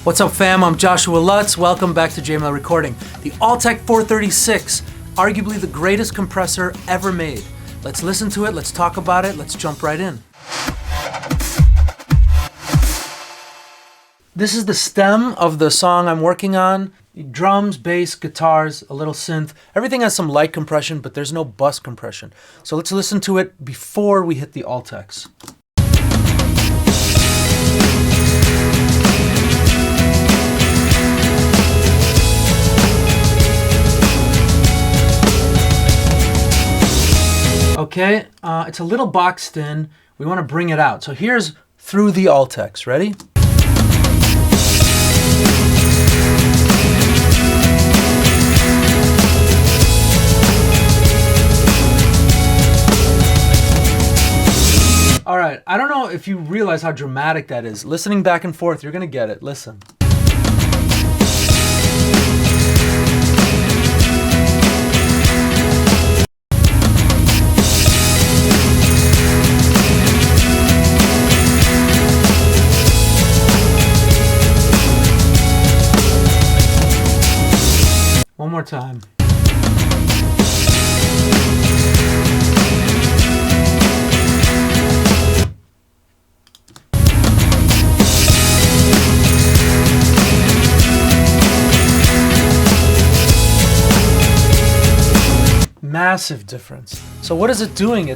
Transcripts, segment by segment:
What's up, fam? I'm Joshua Lutz. Welcome back to JML Recording. The Altec 436, arguably the greatest compressor ever made. Let's listen to it, let's talk about it, let's jump right in. This is the stem of the song I'm working on. Drums, bass, guitars, a little synth. Everything has some light compression, but there's no bus compression. So let's listen to it before we hit the Altecs. Okay, it's a little boxed in. We want to bring it out. So here's through the Altecs. Ready? All right, I don't know if you realize how dramatic that is. Listening back and forth, you're gonna get it. Listen. One more time. Massive difference. So what is it doing?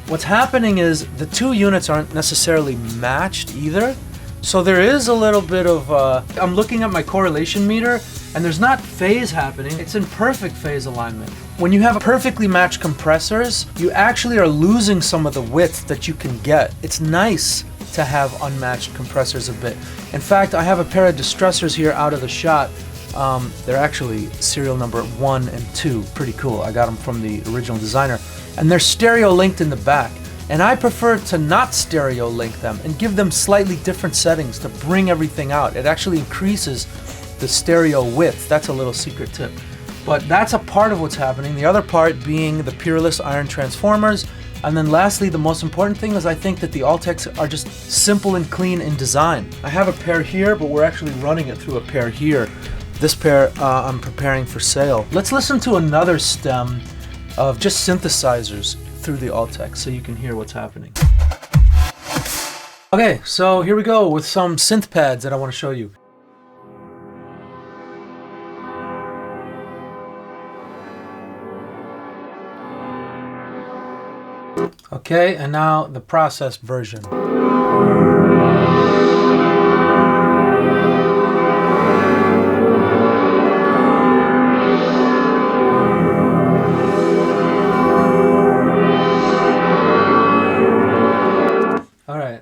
What's happening is the two units aren't necessarily matched either. So there is a little bit of, I'm looking at my correlation meter and there's not phase happening. It's in perfect phase alignment. When you have perfectly matched compressors, you actually are losing some of the width that you can get. It's nice to have unmatched compressors a bit. In fact, I have a pair of distressors here out of the shot. They're actually serial number 1 and 2. Pretty cool. I got them from the original designer. And they're stereo linked in the back. And I prefer to not stereo link them and give them slightly different settings to bring everything out. It actually increases the stereo width. That's a little secret tip. But that's a part of what's happening. The other part being the PEERLESS iron transformers. And then lastly, the most important thing is I think that the Altecs are just simple and clean in design. I have a pair here, but we're actually running it through a pair here. This pair I'm preparing for sale. Let's listen to another stem of just synthesizers through the Altec so you can hear what's happening. Okay, so here we go with some synth pads that I want to show you. Okay, and now the processed version.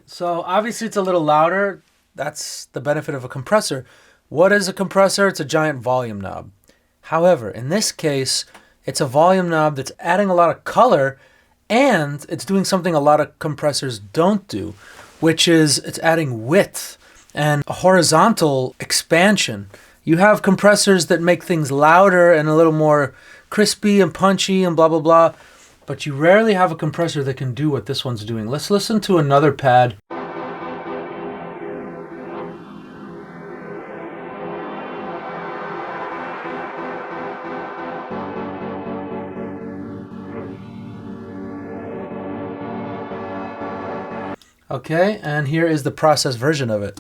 So obviously it's a little louder. That's the benefit of a compressor. What is a compressor? It's a giant volume knob. However, in this case, it's a volume knob that's adding a lot of color and it's doing something a lot of compressors don't do, which is it's adding width and a horizontal expansion. You have compressors that make things louder and a little more crispy and punchy and blah, blah, blah. But you rarely have a compressor that can do what this one's doing. Let's listen to another pad. Okay, and here is the processed version of it.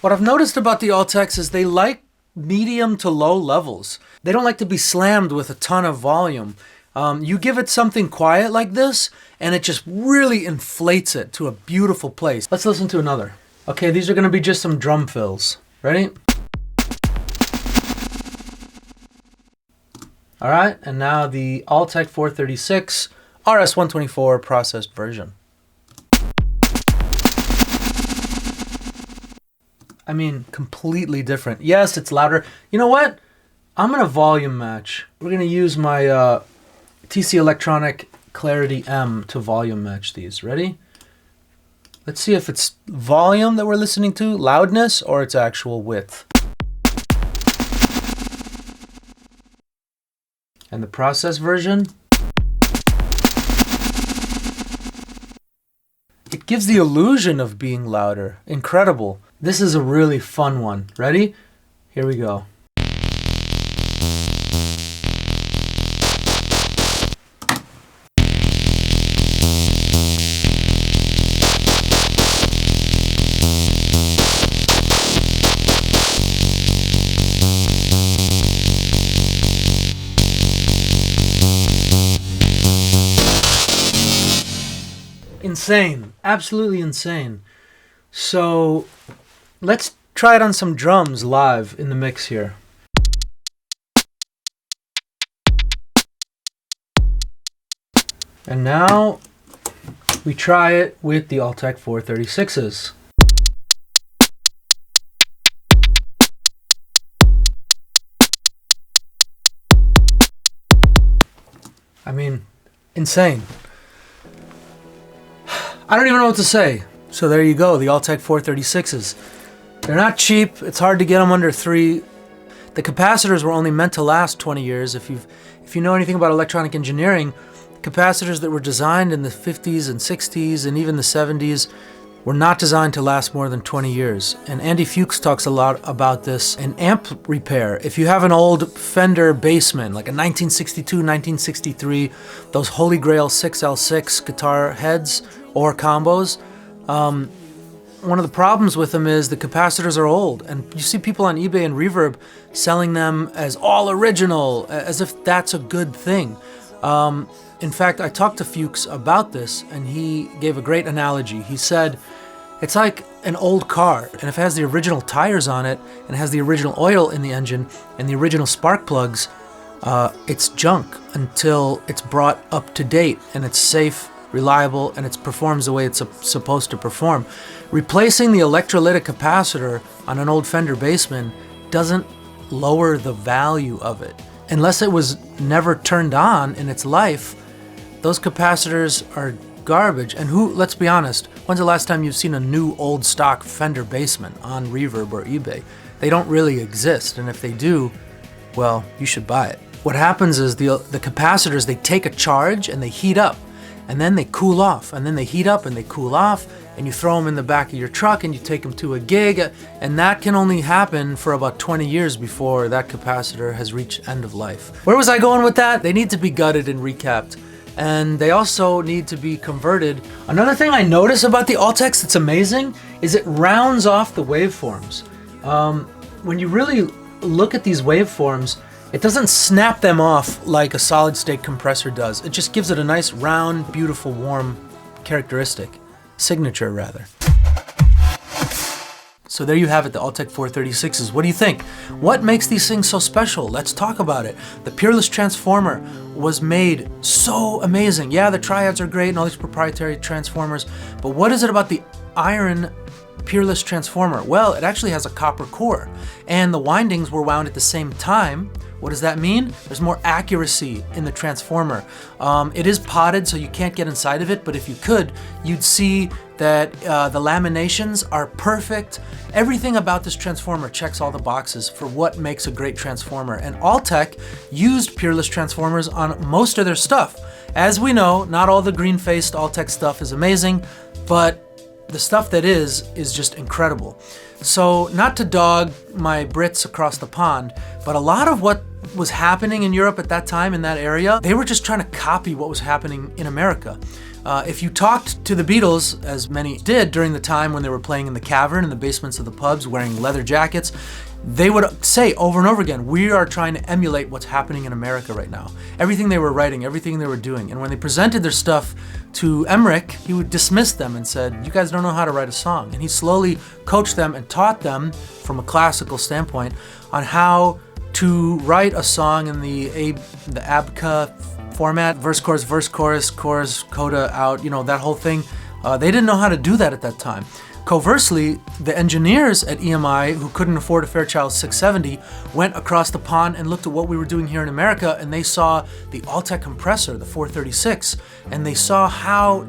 What I've noticed about the Altecs is they like medium to low levels. They don't like to be slammed with a ton of volume. You give it something quiet like this, and it just really inflates it to a beautiful place. Let's listen to another. Okay, these are going to be just some drum fills. Ready? All right, and now the Altec 436 RS124 processed version. I mean, completely different. Yes, it's louder. You know what? I'm going to volume match. We're going to use my TC Electronic Clarity M to volume match these. Ready? Let's see if it's volume that we're listening to, loudness, or its actual width. And the process version. It gives the illusion of being louder. Incredible. This is a really fun one. Ready? Here we go. Insane. Absolutely insane. So let's try it on some drums live in the mix here. And now we try it with the Altec 436s. I mean, insane. I don't even know what to say. So there you go, the Altec 436s. They're not cheap. It's hard to get them under $3. The capacitors were only meant to last 20 years. If you know anything about electronic engineering, capacitors that were designed in the 50s and 60s and even the 70s were not designed to last more than 20 years. And Andy Fuchs talks a lot about this in amp repair. If you have an old Fender Bassman, like a 1962, 1963, those Holy Grail 6L6 guitar heads or combos, one of the problems with them is the capacitors are old, and you see people on eBay and Reverb selling them as all original, as if that's a good thing. In fact, I talked to Fuchs about this, and he gave a great analogy. He said, it's like an old car, and if it has the original tires on it, and it has the original oil in the engine, and the original spark plugs, it's junk until it's brought up to date, and it's safe, reliable, and it performs the way it's supposed to perform. Replacing the electrolytic capacitor on an old Fender Bassman doesn't lower the value of it. Unless it was never turned on in its life, those capacitors are garbage. And let's be honest, when's the last time you've seen a new old stock Fender Bassman on Reverb or eBay? They don't really exist, and if they do, well, you should buy it. What happens is the capacitors, they take a charge and they heat up, and then they cool off, and then they heat up and they cool off, and you throw them in the back of your truck and you take them to a gig, and that can only happen for about 20 years before that capacitor has reached end of life. Where was I going with that? They need to be gutted and recapped, and they also need to be converted. Another thing I notice about the Altecs that's amazing is it rounds off the waveforms. When you really look at these waveforms, it doesn't snap them off like a solid-state compressor does. It just gives it a nice, round, beautiful, warm characteristic. Signature, rather. So there you have it, the Altec 436s. What do you think? What makes these things so special? Let's talk about it. The Peerless transformer was made so amazing. Yeah, the triads are great and all these proprietary transformers, but what is it about the iron Peerless transformer? Well, it actually has a copper core, and the windings were wound at the same time. What does that mean? There's more accuracy in the transformer. It is potted, so you can't get inside of it, but if you could, you'd see that the laminations are perfect. Everything about this transformer checks all the boxes for what makes a great transformer, and Altec used Peerless transformers on most of their stuff. As we know, not all the green-faced Altec stuff is amazing, but the stuff that is just incredible. So not to dog my Brits across the pond, but a lot of what was happening in Europe at that time in that area, they were just trying to copy what was happening in America. If you talked to the Beatles, as many did during the time when they were playing in the cavern, in the basements of the pubs, wearing leather jackets, they would say over and over again, we are trying to emulate what's happening in America right now. Everything they were writing, everything they were doing. And when they presented their stuff to Emmerich, he would dismiss them and said, you guys don't know how to write a song. And he slowly coached them and taught them, from a classical standpoint, on how to write a song in the ABCA format, verse, chorus, coda, out, you know, that whole thing. They didn't know how to do that at that time. Conversely, the engineers at EMI, who couldn't afford a Fairchild 670, went across the pond and looked at what we were doing here in America, and they saw the Altec compressor, the 436, and they saw how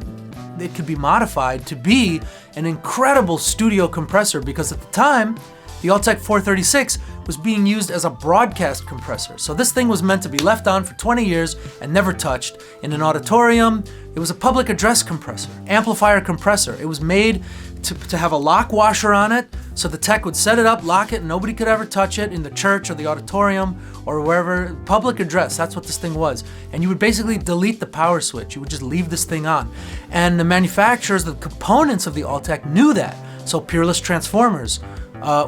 it could be modified to be an incredible studio compressor, because at the time, the Altec 436 was being used as a broadcast compressor. So this thing was meant to be left on for 20 years and never touched. In an auditorium, it was a public address compressor, amplifier compressor. It was made to have a lock washer on it, so the tech would set it up, lock it, and nobody could ever touch it in the church or the auditorium or wherever. Public address, that's what this thing was. And you would basically delete the power switch. You would just leave this thing on. And the manufacturers, the components of the Altec knew that. So PEERLESS transformers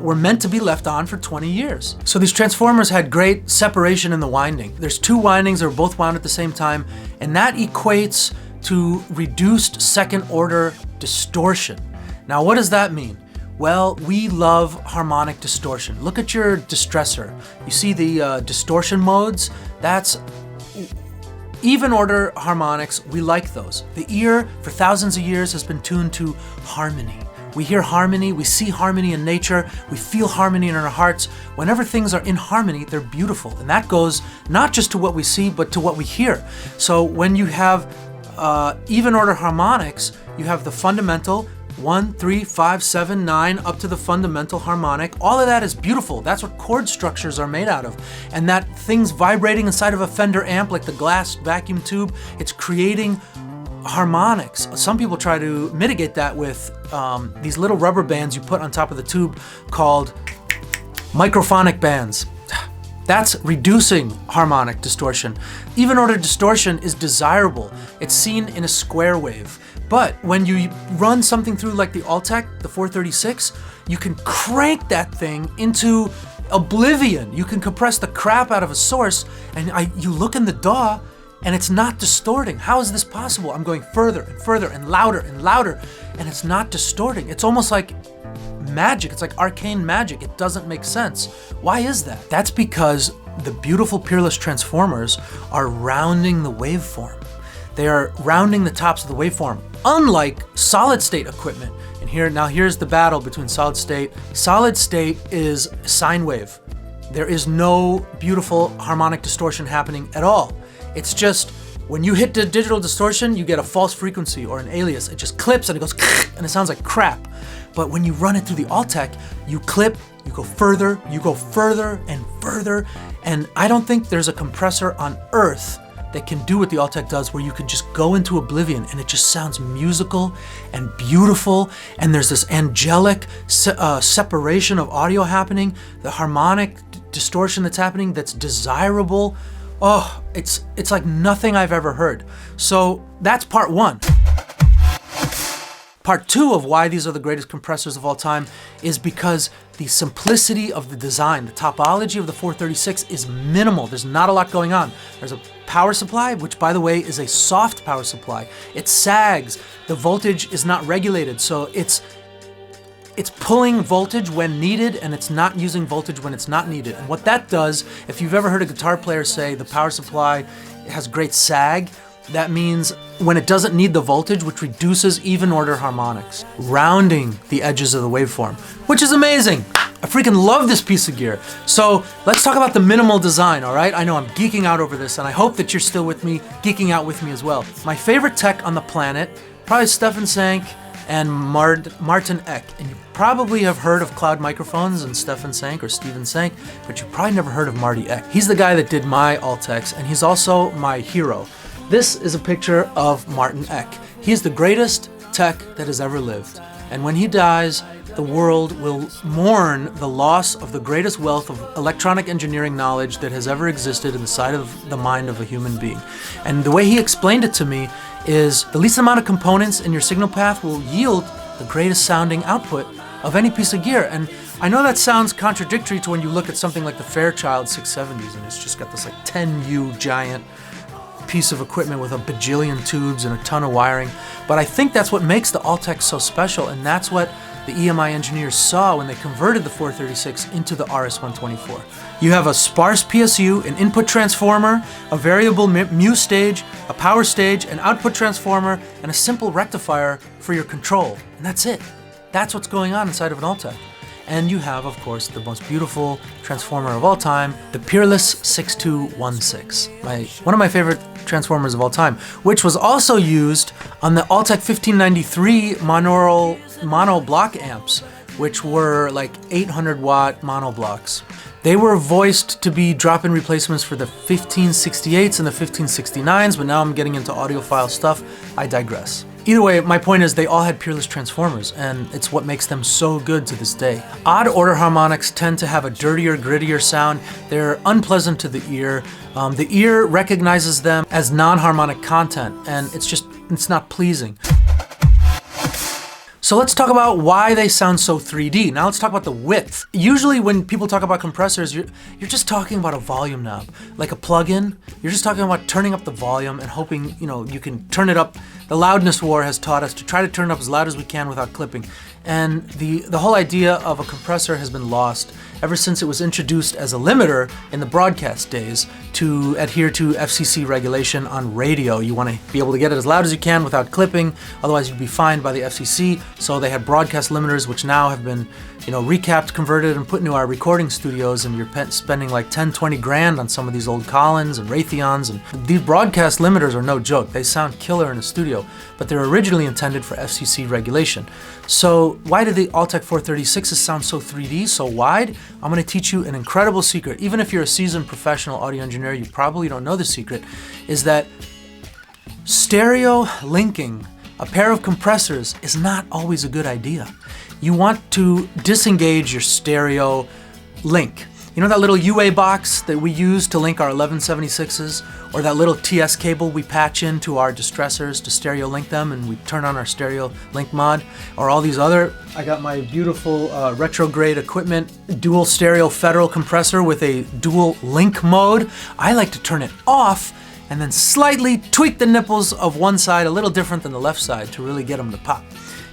were meant to be left on for 20 years. So these transformers had great separation in the winding. There's two windings that are both wound at the same time, and that equates to reduced second order distortion. Now, what does that mean? Well, we love harmonic distortion. Look at your distressor. You see the distortion modes? That's even order harmonics. We like those. The ear, for thousands of years, has been tuned to harmony. We hear harmony, we see harmony in nature, we feel harmony in our hearts. Whenever things are in harmony, they're beautiful. And that goes not just to what we see, but to what we hear. So when you have even order harmonics, you have the fundamental, 1, 3, 5, 7, 9, up to the fundamental harmonic. All of that is beautiful. That's what chord structures are made out of. And that thing's vibrating inside of a Fender amp, like the glass vacuum tube, it's creating harmonics. Some people try to mitigate that with these little rubber bands you put on top of the tube called microphonic bands. That's reducing harmonic distortion. Even order distortion is desirable. It's seen in a square wave. But when you run something through like the Altec, the 436, you can crank that thing into oblivion. You can compress the crap out of a source, and you look in the DAW, and it's not distorting. How is this possible? I'm going further and further and louder, and it's not distorting. It's almost like magic. It's like arcane magic. It doesn't make sense. Why is that? That's because the beautiful PEERLESS transformers are rounding the waveform. They are rounding the tops of the waveform, unlike solid state equipment. And here's the battle between solid state. Solid state is sine wave. There is no beautiful harmonic distortion happening at all. It's just when you hit the digital distortion, you get a false frequency or an alias. It just clips and it goes and it sounds like crap. But when you run it through the Altec, you clip, you go further and further. And I don't think there's a compressor on earth that can do what the Altec does, where you can just go into oblivion and it just sounds musical and beautiful, and there's this angelic separation of audio happening, the harmonic distortion that's happening that's desirable. Oh, it's like nothing I've ever heard. So that's part one. Part two of why these are the greatest compressors of all time is because the simplicity of the design. The topology of the 436 is minimal. There's not a lot going on. There's a power supply, which by the way is a soft power supply. It sags. The voltage is not regulated, so it's pulling voltage when needed, and it's not using voltage when it's not needed. And what that does, if you've ever heard a guitar player say the power supply has great sag, that means when it doesn't need the voltage, which reduces even order harmonics, rounding the edges of the waveform, which is amazing. I freaking love this piece of gear. So let's talk about the minimal design, all right? I know I'm geeking out over this, and I hope that you're still with me, geeking out with me as well. My favorite tech on the planet, probably Stefan Sank and Martin Eck. And you probably have heard of Cloud Microphones and Stefan Sank or Steven Sank, but you probably never heard of Marty Eck. He's the guy that did my Altecs, and he's also my hero. This is a picture of Martin Eck. He's the greatest tech that has ever lived. And when he dies, the world will mourn the loss of the greatest wealth of electronic engineering knowledge that has ever existed inside of the mind of a human being. And the way he explained it to me is the least amount of components in your signal path will yield the greatest sounding output of any piece of gear. And I know that sounds contradictory to when you look at something like the Fairchild 670s, and it's just got this like 10U giant piece of equipment with a bajillion tubes and a ton of wiring. But I think that's what makes the Altec so special, and that's what the EMI engineers saw when they converted the 436 into the RS124. You have a sparse PSU, an input transformer, a variable mu stage, a power stage, an output transformer, and a simple rectifier for your control. And that's it. That's what's going on inside of an Altec. And you have, of course, the most beautiful transformer of all time, the PEERLESS 6216, one of my favorite transformers of all time, which was also used on the Altec 1593 mono block amps, which were like 800 watt mono blocks. They were voiced to be drop-in replacements for the 1568s and the 1569s, but now I'm getting into audiophile stuff. I digress. Either way, my point is they all had PEERLESS transformers, and it's what makes them so good to this day. Odd order harmonics tend to have a dirtier, grittier sound. They're unpleasant to the ear. The ear recognizes them as non-harmonic content, and it's not pleasing. So let's talk about why they sound so 3D. Now let's talk about the width. Usually when people talk about compressors, you're just talking about a volume knob. Like a plug-in, you're just talking about turning up the volume and hoping, you can turn it up. The loudness war has taught us to try to turn it up as loud as we can without clipping. And the whole idea of a compressor has been lost ever since it was introduced as a limiter in the broadcast days to adhere to FCC regulation on radio. You want to be able to get it as loud as you can without clipping, otherwise you'd be fined by the FCC. So they had broadcast limiters, which now have been recapped, converted, and put into our recording studios, and you're spending like 10, 20 grand on some of these old Collins and Raytheons. And these broadcast limiters are no joke. They sound killer in a studio, but they're originally intended for FCC regulation. So why do the Altec 436s sound so 3D, so wide? I'm going to teach you an incredible secret. Even if you're a seasoned professional audio engineer, you probably don't know the secret, is that stereo linking a pair of compressors is not always a good idea. You want to disengage your stereo link. You know that little UA box that we use to link our 1176s? Or that little TS cable we patch into our distressors to stereo link them and we turn on our stereo link mod? Or all these other, I got my beautiful retrograde equipment, dual stereo federal compressor with a dual link mode. I like to turn it off and then slightly tweak the nipples of one side a little different than the left side to really get them to pop.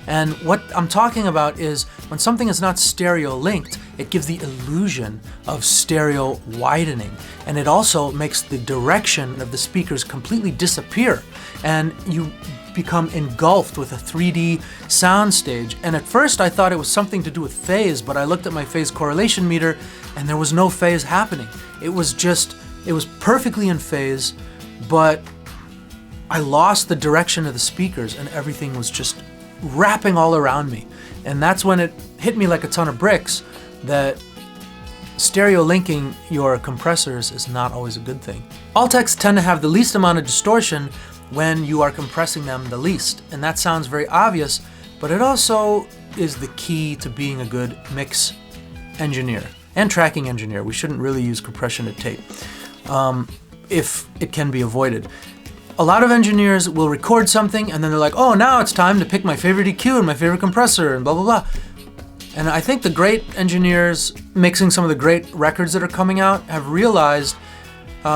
And what I'm talking about is when something is not stereo linked, it gives the illusion of stereo widening. And it also makes the direction of the speakers completely disappear. And you become engulfed with a 3D soundstage. And at first I thought it was something to do with phase, but I looked at my phase correlation meter and there was no phase happening. It was perfectly in phase, but I lost the direction of the speakers and everything was just wrapping all around me. And that's when it hit me like a ton of bricks that stereo linking your compressors is not always a good thing. Altecs tend to have the least amount of distortion when you are compressing them the least. And that sounds very obvious, but it also is the key to being a good mix engineer and tracking engineer. We shouldn't really use compression to tape if it can be avoided. A lot of engineers will record something and then they're like, oh, now it's time to pick my favorite EQ and my favorite compressor and blah, blah, blah. And I think the great engineers mixing some of the great records that are coming out have realized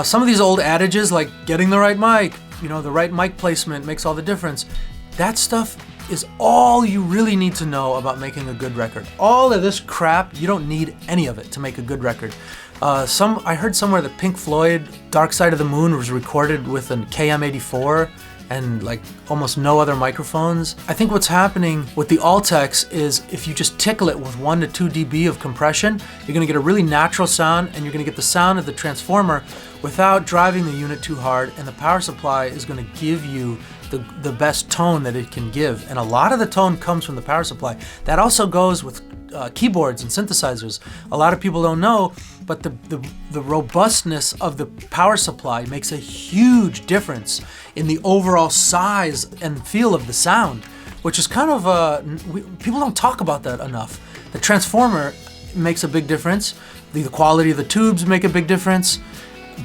some of these old adages like getting the right mic, the right mic placement makes all the difference. That stuff is all you really need to know about making a good record. All of this crap, you don't need any of it to make a good record. I heard somewhere that Pink Floyd Dark Side of the Moon was recorded with an KM84 and like almost no other microphones. I think what's happening with the Altecs is if you just tickle it with 1 to 2 dB of compression, you're gonna get a really natural sound and you're gonna get the sound of the transformer without driving the unit too hard, and the power supply is gonna give you the best tone that it can give. And a lot of the tone comes from the power supply. That also goes with keyboards and synthesizers. A lot of people don't know, but the robustness of the power supply makes a huge difference in the overall size and feel of the sound, which is kind of people don't talk about that enough. The transformer makes a big difference. The quality of the tubes make a big difference.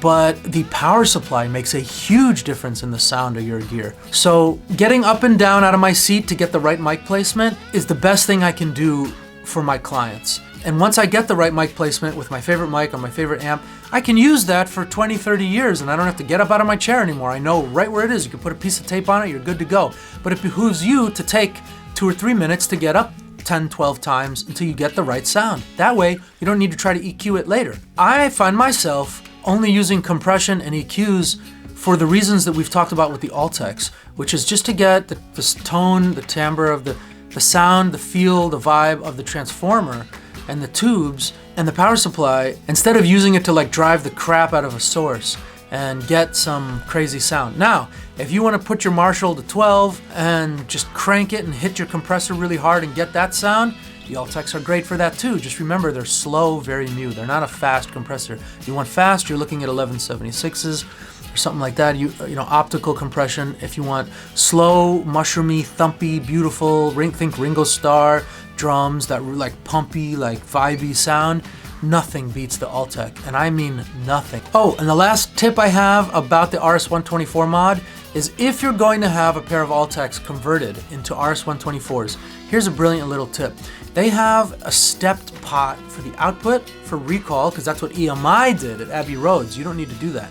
But the power supply makes a huge difference in the sound of your gear. So getting up and down out of my seat to get the right mic placement is the best thing I can do for my clients. And once I get the right mic placement with my favorite mic on my favorite amp, I can use that for 20, 30 years and I don't have to get up out of my chair anymore. I know right where it is. You can put a piece of tape on it, you're good to go. But it behooves you to take 2 or 3 minutes to get up 10, 12 times until you get the right sound. That way, you don't need to try to EQ it later. I find myself only using compression and EQs for the reasons that we've talked about with the Altecs, which is just to get the tone, the timbre of the sound, the feel, the vibe of the transformer and the tubes and the power supply instead of using it to like drive the crap out of a source and get some crazy sound. Now, if you want to put your Marshall to 12 and just crank it and hit your compressor really hard and get that sound, the Altecs are great for that too. Just remember, they're slow, Vari-Mu. They're not a fast compressor. If you want fast, you're looking at 1176s or something like that. You know, optical compression. If you want slow, mushroomy, thumpy, beautiful, think Ringo Starr drums that like pumpy, like vibey sound, nothing beats the Altec, and I mean nothing. Oh, and the last tip I have about the RS124 mod is if you're going to have a pair of Altecs converted into RS124s, here's a brilliant little tip. They have a stepped pot for the output for recall, because that's what EMI did at Abbey Roads. You don't need to do that.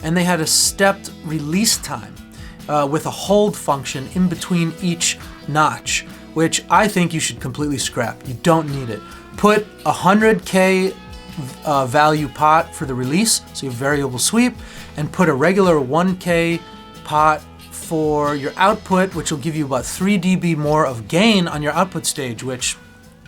And they had a stepped release time with a hold function in between each notch, which I think you should completely scrap. You don't need it. Put a 100K value pot for the release, so you have variable sweep, and put a regular 1K pot for your output, which will give you about 3 dB more of gain on your output stage, which,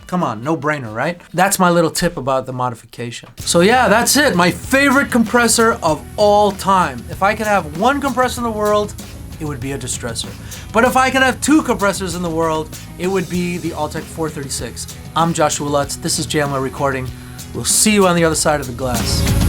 come on, no brainer, right? That's my little tip about the modification. So yeah, that's it. My favorite compressor of all time. If I could have one compressor in the world, it would be a distressor. But if I could have two compressors in the world, it would be the Altec 436. I'm Joshua Lutz. This is JML Recording. We'll see you on the other side of the glass.